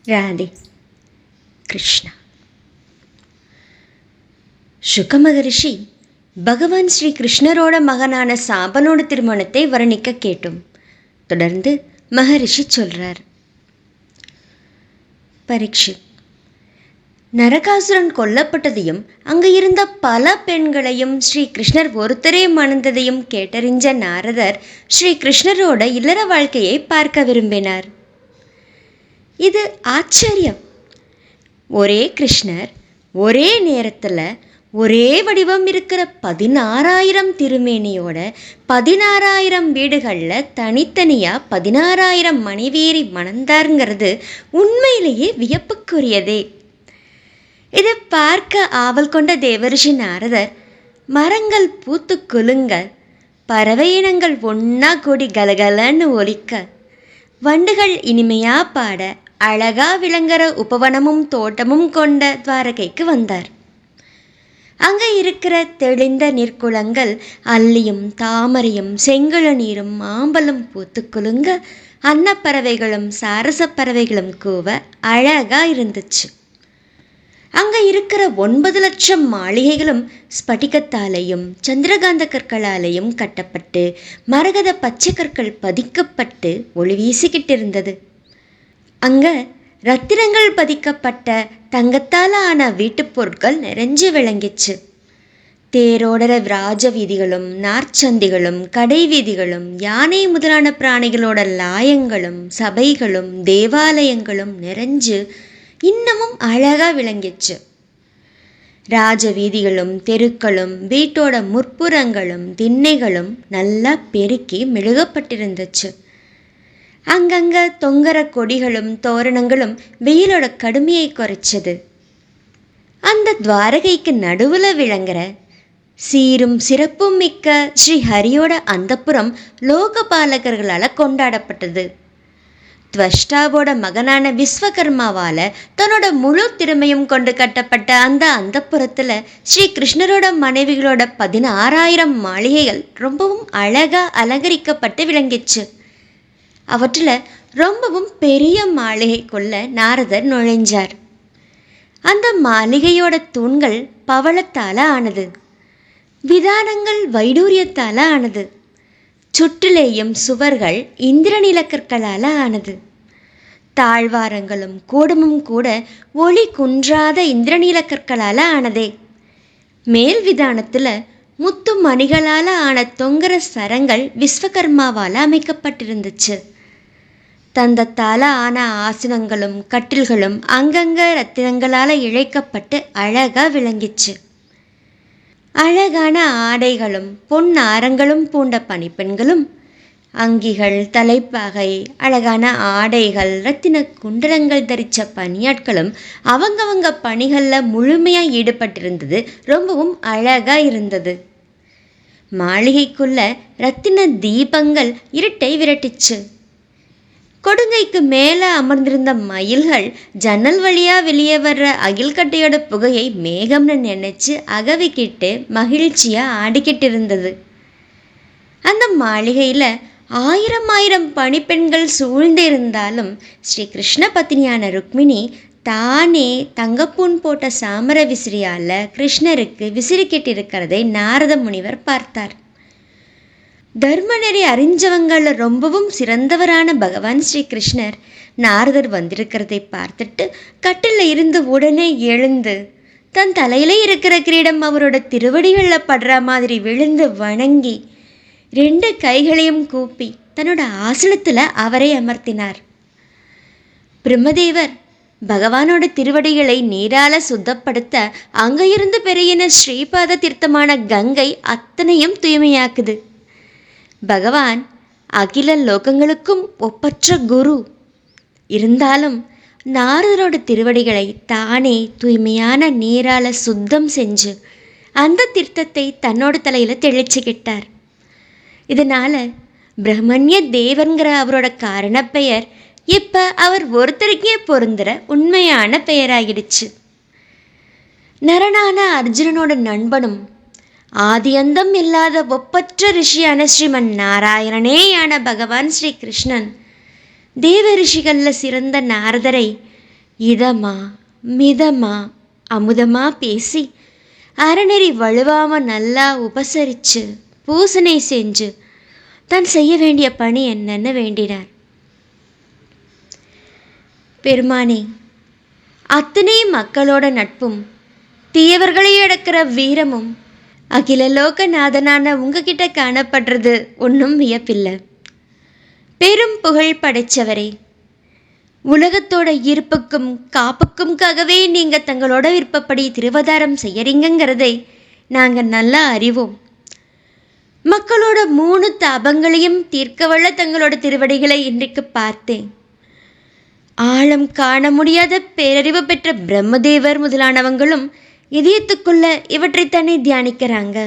ராதே கிருஷ்ணா. சுக மகரிஷி பகவான் ஸ்ரீ கிருஷ்ணரோட மகனான சாபனோட திருமணத்தை வர்ணிக்க கேட்டோம். தொடர்ந்து மகரிஷி சொல்றார். பரீட்சித், நரகாசுரன் கொல்லப்பட்டதையும் அங்கு இருந்த பல பெண்களையும் ஸ்ரீ கிருஷ்ணர் ஒருத்தரே மணந்ததையும் கேட்டறிஞ்ச நாரதர் ஸ்ரீ கிருஷ்ணரோட இல்லற வாழ்க்கையை பார்க்க விரும்பினார். இது ஆச்சரியம். ஒரே கிருஷ்ணர் ஒரே நேரத்தில் ஒரே வடிவம் இருக்கிற 16,000 திருமேனியோட 16,000 வீடுகளில் தனித்தனியாக 16,000 மனைவியரை மணந்தாருங்கிறது உண்மையிலேயே வியப்புக்குரியதே. இதை பார்க்க ஆவல் கொண்ட தேவரிஷி நாரதர் மரங்கள் பூத்து குலுங்க, பறவை இனங்கள் ஒன்னா கூடி கலகலன்னு ஒலிக்க, வண்டுகள் இனிமையா பாட, அழகா விளங்குற உபவனமும் தோட்டமும் கொண்ட துவாரகைக்கு வந்தார். அங்க இருக்கிற தெளிந்த நீர்க்குளங்கள் அல்லியும் தாமரையும் செங்கழ நீரும் மாம்பழம் பூத்து குலுங்க, அன்னப்பறவைகளும் சாரச பறவைகளும் கூவ அழகா இருந்துச்சு. அங்க இருக்கிற 9 லட்சம் மாளிகைகளும் ஸ்படிகத்தாலையும் சந்திரகாந்த கற்களாலையும் கட்டப்பட்டு மரகத பச்சை கற்கள் பதிக்கப்பட்டு ஒளி வீசிக்கிட்டு இருந்தது. அங்க ரத்தினங்கள் பதிக்கப்பட்ட தங்கத்தால் ஆன வீட்டுப் பொருட்கள் நிறைஞ்சு விளங்கிச்சு. தேரோடர ராஜ வீதிகளும் நார்ச்சந்திகளும் கடை வீதிகளும் யானை முதலான பிராணிகளோட லாயங்களும் சபைகளும் தேவாலயங்களும் நிறைஞ்சு இன்னமும் அழகா விளங்கிச்சு. ராஜ வீதிகளும் தெருக்களும் வீட்டோட முற்புறங்களும் திண்ணைகளும் நல்லா பெருக்கி மெழுகப்பட்டிருந்துச்சு. அங்கங்க தொங்கர கொடிகளும் தோரணங்களும் வெயிலோட கடுமையை குறைச்சது. அந்த துவாரகைக்கு நடுவில் விளங்குற சீரும் சிறப்பும் மிக்க ஸ்ரீ ஹரியோட அந்தப்புறம் லோகபாலகர்களால் கொண்டாடப்பட்டது. துவஷ்டாவோட மகனான விஸ்வகர்மாவால் தன்னோட முழு திறமையும் கொண்டு கட்டப்பட்ட அந்த அந்தப்புறத்தில் ஸ்ரீ கிருஷ்ணரோட மனைவிகளோட 16,000 மாளிகைகள் ரொம்பவும் அழகா அலங்கரிக்கப்பட்டு விளங்கிச்சு. அவற்றில் ரொம்பவும் பெரிய மாளிகைக்குள்ள நாரதர் நுழைஞ்சார். அந்த மாளிகையோட தூண்கள் பவளத்தால் ஆனது, விதானங்கள் வைடூரியத்தால் ஆனது, சுற்றிலேயும் சுவர்கள் இந்திரநீல கற்களால் ஆனது. தாழ்வாரங்களும் கூடமும் கூட ஒளி குன்றாத இந்திரநீல கற்களால் ஆனதே. மேல் விதானத்தில் முத்து மணிகளால் ஆன தொங்கர சரங்கள் விஸ்வகர்மாவால் அமைக்கப்பட்டிருந்துச்சு. தந்தத்தால் ஆன ஆசனங்களும் கட்டில்களும் அங்கங்க ரத்தினங்களால் இழைக்கப்பட்டு அழகா விளங்கிச்சு. அழகான ஆடைகளும் பொன்னாரங்களும் பூண்ட பணிப்பெண்களும் அங்கிகள் தலைப்பாகை அழகான ஆடைகள் ரத்தின குண்டலங்கள் தரித்த பணியாட்களும் அவங்கவங்க பணிகளில் முழுமையாக ஈடுபட்டிருந்தது ரொம்பவும் அழகா இருந்தது. மாளிகைக்குள்ள ரத்தின தீபங்கள் இருட்டை விரட்டிச்சு. கொடுங்கைக்கு மேலே அமர்ந்திருந்த மயில்கள் ஜன்னல் வழியாக வெளியே வர்ற அகில்கட்டையோட புகையை மேகம்னு நினைச்சு அகவிக்கிட்டு மகிழ்ச்சியாக ஆடிக்கிட்டு இருந்தது. அந்த மாளிகையில் 1000 பணிப்பெண்கள் சூழ்ந்து இருந்தாலும் ஸ்ரீ கிருஷ்ண பத்னியான ருக்மிணி தானே தங்கப்பூன் போட்ட சாமர விசிறியால் கிருஷ்ணருக்கு விசிறிக்கிட்டு இருக்கிறதை நாரத முனிவர் பார்த்தார். தர்மநெறி அறிஞ்சவங்கள ரொம்பவும் சிறந்தவரான பகவான் ஸ்ரீ கிருஷ்ணர் நாரதர் வந்திருக்கிறதை பார்த்துட்டு கட்டில் இருந்து உடனே எழுந்து தன் தலையில இருக்கிற கிரீடம் அவரோட திருவடிகளில் படுற மாதிரி விழுந்து வணங்கி 2 கைகளையும் கூப்பி தன்னோட ஆசனத்தில் அவரை அமர்த்தினார். பிரம்மதேவர் பகவானோட திருவடிகளை நீரால சுத்தப்படுத்த அங்க இருந்து பெருகின ஸ்ரீபாத தீர்த்தமான கங்கை அத்தனையும் தூய்மையாக்குது. பகவான் அகில லோகங்களுக்கும் ஒப்பற்ற குரு. இருந்தாலும் நாரதரோட திருவடிகளை தானே தூய்மையான நீரால சுத்தம் செஞ்சு அந்த தீர்த்தத்தை தன்னோட தலையில் தெளிச்சுக்கிட்டார். இதனால் பிரம்மண்ய தேவன்கிற அவரோட காரண பெயர் இப்போ அவர் ஒருத்தருக்கே பொருந்துற உண்மையான பெயராகிடுச்சு. நரனான அர்ஜுனனோட நண்பனும் ஆதியந்தம் இல்லாத ஒப்பற்ற ரிஷியான ஸ்ரீமன் நாராயணனேயான பகவான் ஸ்ரீ கிருஷ்ணன் தேவ ரிஷிகளில் சிறந்த நாரதரை இதமா மிதமா அமுதமா பேசி அறநெறி வலுவாம நல்லா உபசரித்து பூசனை செஞ்சு தான் செய்ய வேண்டிய பணி என்னன்னு வேண்டினார். பெருமானே, அத்தனை மக்களோட நட்பும் தீயவர்களை அடக்கிற வீரமும் அகில லோகநாதனான உங்ககிட்ட காணப்படுறது ஒன்றும் வியப்பில்லை. பெரும் புகழ் படைச்சவரே, உலகத்தோட ஈர்ப்புக்கும் காப்புக்கும்காகவே நீங்கள் தங்களோட விருப்பப்படி திருவதாரம் செய்யறீங்கிறதை நாங்கள் நல்லா அறிவோம். மக்களோட 3 தாபங்களையும் தீர்க்கவல்ல தங்களோட திருவடிகளை இன்றைக்கு பார்த்தேன். ஆழம் காண முடியாத பேரறிவு பெற்ற பிரம்மதேவர் முதலானவங்களும் இதயத்துக்குள்ள இவற்றைத்தானே தியானிக்கிறாங்க.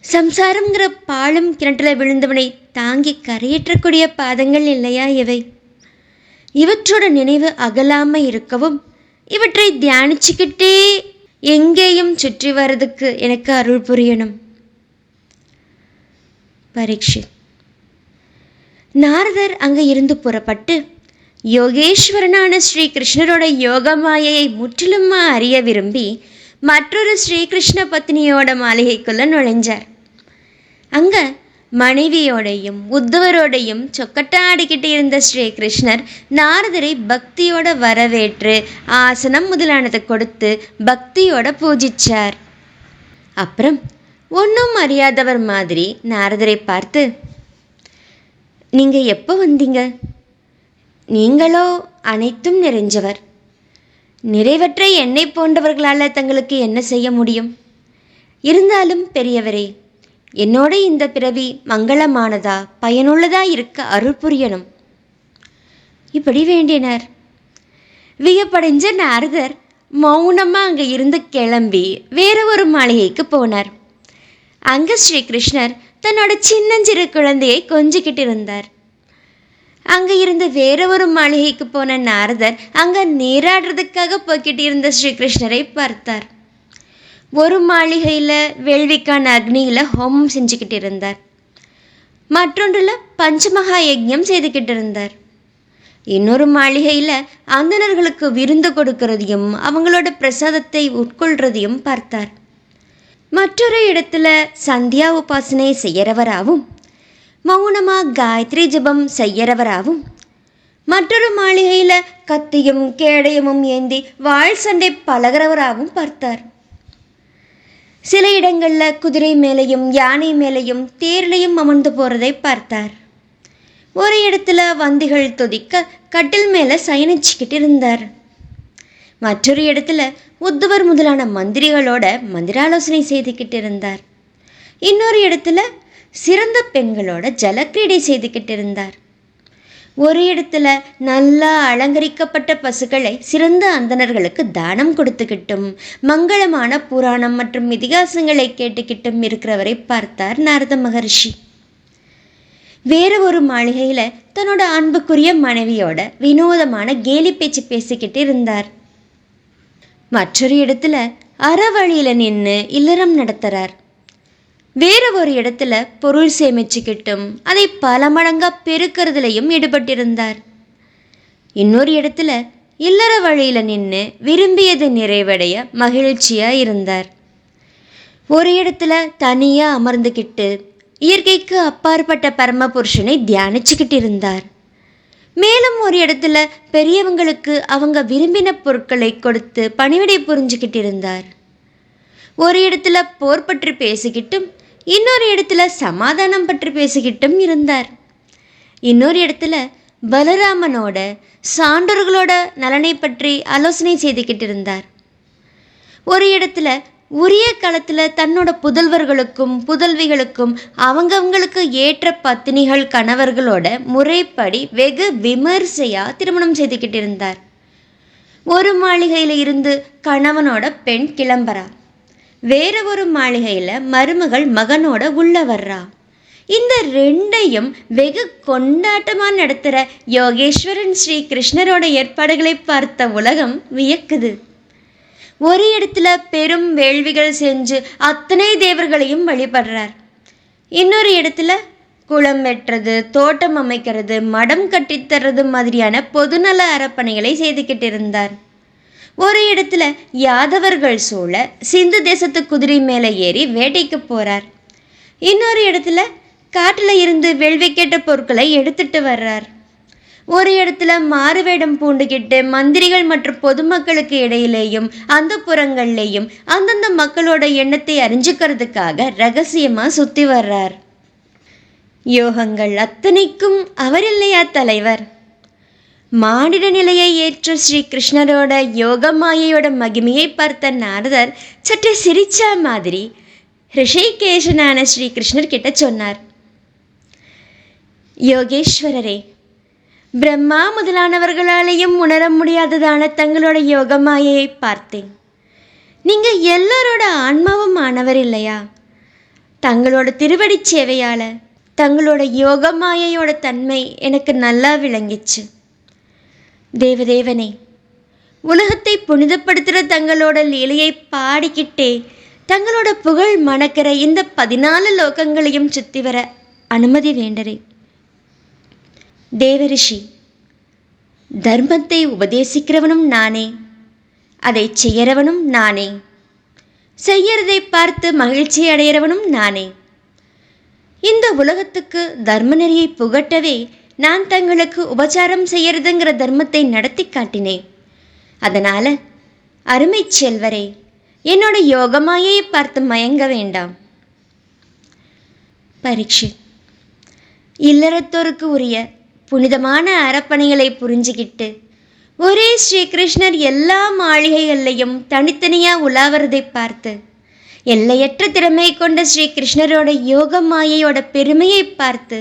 சம்சாரம்ங்கிற பாலும் கிணற்றில் விழுந்தவனை தாங்கி கரையேற்றக்கூடிய பாதங்கள் இல்லையா இவை? இவற்றோட நினைவு அகலாமல் இருக்கவும் இவற்றை தியானிச்சுக்கிட்டே எங்கேயும் சுற்றி வர்றதுக்கு எனக்கு அருள் புரியணும். பரீட்சித். நாரதர் அங்கே இருந்து புறப்பட்டு யோகேஸ்வரனான ஸ்ரீ கிருஷ்ணரோட யோகமாயை முற்றிலுமா அறிய விரும்பி மற்றொரு ஸ்ரீகிருஷ்ண பத்னியோட மாளிகைக்குள்ள நுழைஞ்சார். அங்க மனைவியோடையும் உத்தவரோடையும் சொக்கட்டாடிக்கிட்டு இருந்த ஸ்ரீகிருஷ்ணர் நாரதரை பக்தியோட வரவேற்று ஆசனம் முதலானதை கொடுத்து பக்தியோட பூஜிச்சார். அப்புறம் ஒன்றும் அறியாதவர் மாதிரி நாரதரை பார்த்து, நீங்கள் எப்போ வந்தீங்க? நீங்களோ அனைத்தும் நிறைஞ்சவர். நிறைவற்ற என்னை போன்றவர்களால் தங்களுக்கு என்ன செய்ய முடியும்? இருந்தாலும் பெரியவரே, என்னோட இந்த பிறவி மங்களமானதா பயனுள்ளதா இருக்க அருள் புரியணும். இப்படி வேண்டினார். வியப்படைஞ்ச நாரதர் மௌனமாக அங்கே இருந்து கிளம்பி வேற ஒரு மாளிகைக்கு போனார். அங்கே ஸ்ரீகிருஷ்ணர் தன்னோட சின்னஞ்சிறு குழந்தையை கொஞ்சிக்கிட்டு இருந்தார். அங்கே இருந்து வேற ஒரு மாளிகைக்கு போன நாரதர் அங்கே நீராடுறதுக்காக போய்கிட்டு இருந்த ஸ்ரீகிருஷ்ணரை பார்த்தார். ஒரு மாளிகையில் வேள்விக்கான அக்னியில் ஹோமம் செஞ்சுக்கிட்டு இருந்தார். மற்றொன்றில் பஞ்சமகா யஜ்ஞம் செய்துக்கிட்டு இருந்தார். இன்னொரு மாளிகையில் அந்தணர்களுக்கு விருந்து கொடுக்கறதையும் அவங்களோட பிரசாதத்தை உட்கொள்றதையும் பார்த்தார். மற்றொரு இடத்துல சந்தியா உபாசனை செய்யறவராகவும் மௌனமாக காயத்ரி ஜபம் செய்யறவராகவும் மற்றொரு மாளிகையில் கத்தியும் கேடயமும் ஏந்தி வாழ் சண்டை பழகிறவராகவும் பார்த்தார். சில இடங்களில் குதிரை மேலையும் யானை மேலையும் தேர்லையும் அமர்ந்து போகிறதை பார்த்தார். ஒரு இடத்துல வந்திகள் துதிக்க கட்டில் மேலே சயனிச்சுக்கிட்டு இருந்தார். மற்றொரு இடத்துல உத்தவர் முதலான மந்திரிகளோட மந்திராலோசனை செய்துக்கிட்டு இருந்தார். இன்னொரு இடத்துல சிறந்த பெண்களோட ஜலக்கிரீடை செய்துக்கிட்டு இருந்தார். ஒரு இடத்துல நல்லா அலங்கரிக்கப்பட்ட பசுக்களை சிறந்த அந்தணர்களுக்கு தானம் கொடுத்துக்கிட்டும் மங்களமான புராணம் மற்றும் இதிகாசங்களை கேட்டுக்கிட்டும் இருக்கிறவரை பார்த்தார் நாரத மகர்ஷி. வேற ஒரு மாளிகையில் தன்னோட அன்புக்குரிய மனைவியோட வினோதமான கேலி பேச்சு பேசிக்கிட்டு இருந்தார். மற்றொரு இடத்துல அறவழியில் நின்று இல்லறம் நடத்துகிறார். வேற ஒரு இடத்துல பொருள் சேமிச்சுக்கிட்டும் அதை பல மடங்கா பெருக்கிறதுலையும் ஈடுபட்டிருந்தார். இன்னொரு இடத்துல இல்லற வழியில் நின்று விரும்பியது நிறைவடைய மகிழ்ச்சியாக இருந்தார். ஒரு இடத்துல தனியாக அமர்ந்துக்கிட்டு இயற்கைக்கு அப்பாற்பட்ட பரமபுருஷனை தியானிச்சுக்கிட்டு இருந்தார். மேலும் ஒரு இடத்துல பெரியவங்களுக்கு அவங்க விரும்பின பொருட்களை கொடுத்து பணிவிடை புரிஞ்சுக்கிட்டு இருந்தார். ஒரு இடத்துல போர் பற்றி பேசிக்கிட்டும் இன்னொரு இடத்துல சமாதானம் பற்றி பேசிக்கிட்டும் இருந்தார். இன்னொரு இடத்துல பலராமனோட சான்றோர்களோட நலனை பற்றி ஆலோசனை செய்துக்கிட்டு இருந்தார். ஒரு இடத்துல உரிய காலத்தில் தன்னோட புதல்வர்களுக்கும் புதல்விகளுக்கும் அவங்கவுங்களுக்கு ஏற்ற பத்தினிகள் கணவர்களோட முறைப்படி வெகு விமர்சையாக திருமணம் செய்துக்கிட்டு இருந்தார். ஒரு மாளிகையில் இருந்து கணவனோட பெண் கிளம்புறா. வேற ஒரு மாளிகையில் மருமகள் மகனோட உள்ள வர்றா. இந்த ரெண்டையும் வெகு கொண்டாட்டமாக நடத்துகிற யோகேஸ்வரன் ஸ்ரீ கிருஷ்ணரோட ஏற்பாடுகளை பார்த்த உலகம் வியக்குது. ஒரு இடத்துல பெரும் வேள்விகள் செஞ்சு அத்தனை தேவர்களையும் வழிபடுறார். இன்னொரு இடத்துல குளம் வெட்டுறது, தோட்டம் அமைக்கிறது, மடம் கட்டித்தர்றது மாதிரியான பொதுநல அறப்பணிகளை செய்துக்கிட்டு இருந்தார். ஒரு இடத்துல யாதவர்கள் சூழ சிந்து தேசத்து குதிரை மேலே ஏறி வேட்டைக்கு போறார். இன்னொரு இடத்துல காட்டில் இருந்து வேள்வி கேட்ட பொருட்களை எடுத்துட்டு வர்றார். ஒரு இடத்துல மாறுவேடம் பூண்டுகிட்டு மந்திரிகள் மற்றும் பொதுமக்களுக்கு இடையிலேயும் அந்த புறங்கள்லேயும் அந்தந்த மக்களோட எண்ணத்தை அறிஞ்சுக்கிறதுக்காக ரகசியமா சுத்தி வர்றார். யோகங்கள் அத்தனைக்கும் அவர் இல்லையா தலைவர்? மானிட நிலையை ஏற்ற ஸ்ரீ கிருஷ்ணரோட யோகமாயையோட மகிமையை பார்த்த நாரதர் சற்றே சிரிச்ச மாதிரி ரிஷிகேஷனான ஸ்ரீ கிருஷ்ணர் கிட்ட சொன்னார், யோகேஸ்வரரே, பிரம்மா முதலானவர்களாலேயும் உணர முடியாததான தங்களோட யோகமாயையை பார்த்தேன். நீங்க எல்லாரோட ஆன்மாவும் ஆனவர் இல்லையா? தங்களோட திருவடி சேவையால தங்களோட யோகமாயையோட தன்மை எனக்கு நல்லா விளங்கிச்சு. தேவதேவனே, உலகத்தை புனிதப்படுத்துகிற தங்களோட லீலையை பாடிக்கிட்டே தங்களோட புகழ் மணக்கிற இந்த 14 லோகங்களையும் சுற்றி வர அனுமதி வேண்டரே. தேவரிஷி, தர்மத்தை உபதேசிக்கிறவனும் நானே, அதை செய்யறவனும் நானே, செய்யறதை பார்த்து மகிழ்ச்சி அடைகிறவனும் நானே. இந்த உலகத்துக்கு தர்ம நெறியை புகட்டவே நான் தங்களுக்கு உபச்சாரம் செய்யறதுங்கிற தர்மத்தை நடத்தி காட்டினேன். அதனால அருமை செல்வரே, என்னோட யோகமாயை பார்த்து மயங்க வேண்டாம். பரீட்சித், இல்லறத்தோருக்கு உரிய புனிதமான அறப்பணிகளை புரிஞ்சுக்கிட்டு ஒரே ஸ்ரீகிருஷ்ணர் எல்லா மாளிகைகள்லையும் தனித்தனியா உலாவறதை பார்த்து எல்லையற்ற திறமை கொண்ட ஸ்ரீகிருஷ்ணரோட யோக மாயையோட பெருமையை பார்த்து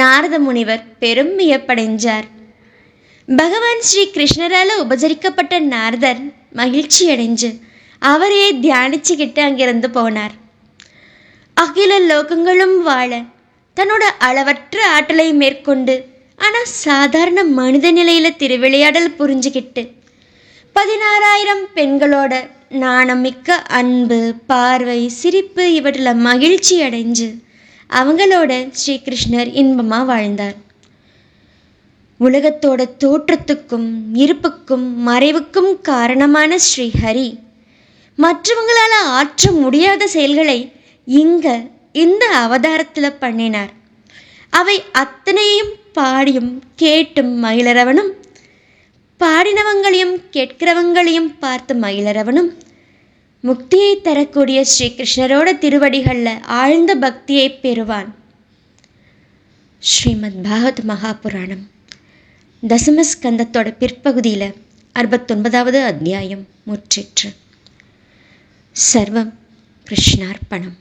நாரத முனிவர் பெரும் வியப்படைஞ்சார். பகவான் ஸ்ரீ கிருஷ்ணரால் உபசரிக்கப்பட்ட நாரதர் மகிழ்ச்சி அடைஞ்சு அவரையே தியானிச்சுக்கிட்டு அங்கிருந்து போனார். அகில லோகங்களும் வாழ தன்னோட அளவற்ற ஆற்றலை மேற்கொண்டு ஆனால் சாதாரண மனித நிலையில் திருவிளையாடல் புரிஞ்சுக்கிட்டு 16,000 பெண்களோட நாணமிக்க அன்பு, பார்வை, சிரிப்பு இவற்றில் மகிழ்ச்சி அடைஞ்சு அவங்களோட ஸ்ரீகிருஷ்ணர் இன்பமாக வாழ்ந்தார். உலகத்தோட தோற்றத்துக்கும் இருப்புக்கும் மறைவுக்கும் காரணமான ஸ்ரீஹரி மற்றவங்களால் ஆற்ற முடியாத செயல்களை இந்த அவதாரத்தில் பண்ணினார். அவை அத்தனையும் பாடியும் கேட்டும் மகிழறவனும், பாடினவங்களையும் கேட்கிறவங்களையும் பார்த்து மகிழறவனும், முக்தியை தரக்கூடிய ஸ்ரீகிருஷ்ணரோட திருவடிகளில் ஆழ்ந்த பக்தியை பெறுவான். ஸ்ரீமத் பாகவத் மகாபுராணம் தசமஸ்கந்தத்தோட பிற்பகுதியில் 69வது அத்தியாயம் முற்றிற்று. சர்வம் கிருஷ்ணார்ப்பணம்.